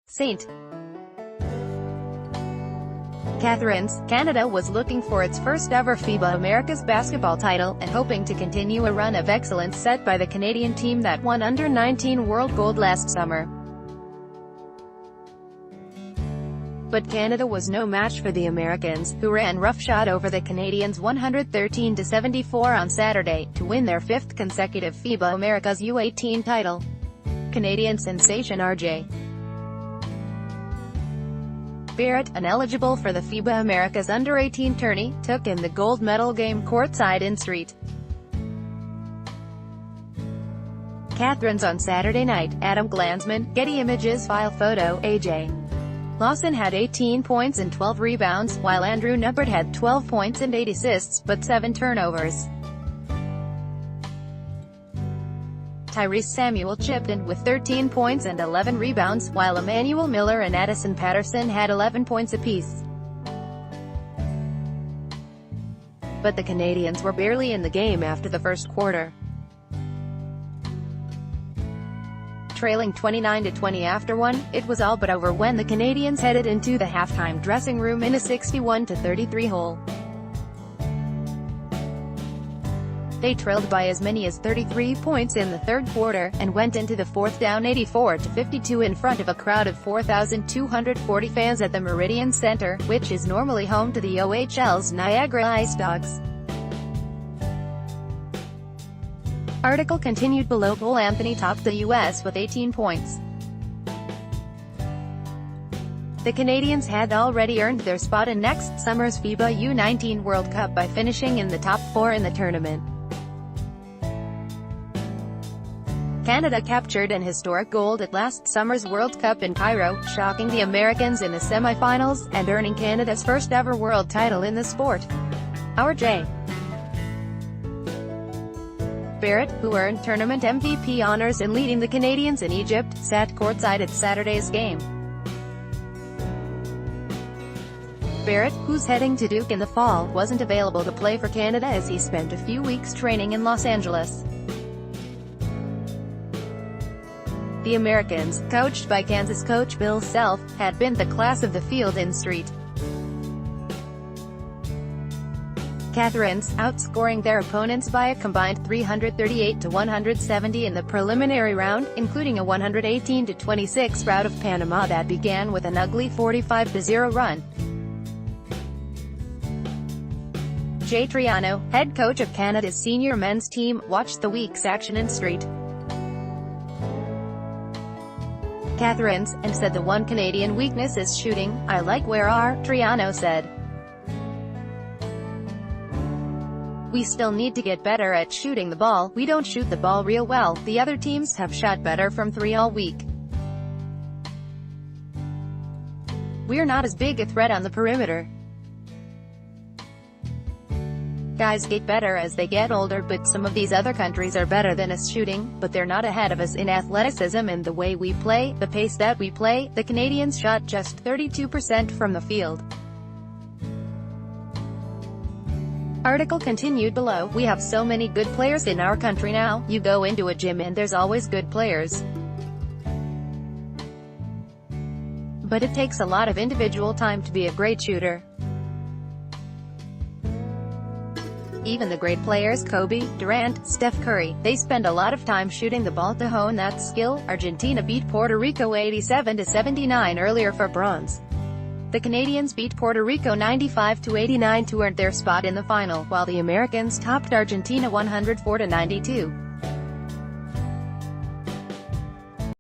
St. Catharines, Canada was looking for its first-ever FIBA Americas basketball title, and hoping to continue a run of excellence set by the Canadian team that won under-19 world gold last summer. But Canada was no match for the Americans, who ran roughshod over the Canadians 113-74 on Saturday, to win their fifth consecutive FIBA Americas U18 title. Canadian sensation R.J. Barrett, ineligible for the FIBA Americas under-18 tourney, took in the gold medal game courtside in St. Catharines on Saturday night. Adam Glanzman, Getty Images File Photo, A.J. Lawson had 18 points and 12 rebounds, while Andrew Nubbard had 12 points and 8 assists, but 7 turnovers. Tyrese Samuel chipped in with 13 points and 11 rebounds, while Emmanuel Miller and Addison Patterson had 11 points apiece. But the Canadians were barely in the game after the first quarter. Trailing 29-20 after one, it was all but over when the Canadians headed into the halftime dressing room in a 61-33 hole. They trailed by as many as 33 points in the third quarter, and went into the fourth down 84-52 in front of a crowd of 4,240 fans at the Meridian Center, which is normally home to the OHL's Niagara Ice Dogs. Article continued below. Cole Anthony topped the U.S. with 18 points. The Canadians had already earned their spot in next summer's FIBA U19 World Cup by finishing in the top 4 in the tournament. Canada captured an historic gold at last summer's World Cup in Cairo, shocking the Americans in the semi-finals, and earning Canada's first-ever world title in the sport. R.J. Barrett, who earned tournament MVP honors in leading the Canadians in Egypt, sat courtside at Saturday's game. Barrett, who's heading to Duke in the fall, wasn't available to play for Canada as he spent a few weeks training in Los Angeles. The Americans, coached by Kansas coach Bill Self, had been the class of the field in St. Catharines, outscoring their opponents by a combined 338-170 in the preliminary round, including a 118-26 rout of Panama that began with an ugly 45-0 run. Jay Triano, head coach of Canada's senior men's team, watched the week's action in St. Catharines, and said the one Canadian weakness is shooting. "I like where Triano said. We still need to get better at shooting the ball. We don't shoot the ball real well. The other teams have shot better from 3 all week. We're not as big a threat on the perimeter. Guys get better as they get older, but some of these other countries are better than us shooting, but they're not ahead of us in athleticism and the way we play, the pace that we play." The Canadians shot just 32% from the field. Article continued below. "We have so many good players in our country now. You go into a gym and there's always good players. But it takes a lot of individual time to be a great shooter. Even the great players, Kobe, Durant, Steph Curry, they spend a lot of time shooting the ball to hone that skill." Argentina beat Puerto Rico 87-79 earlier for bronze. The Canadians beat Puerto Rico 95-89 to earn their spot in the final, while the Americans topped Argentina 104-92.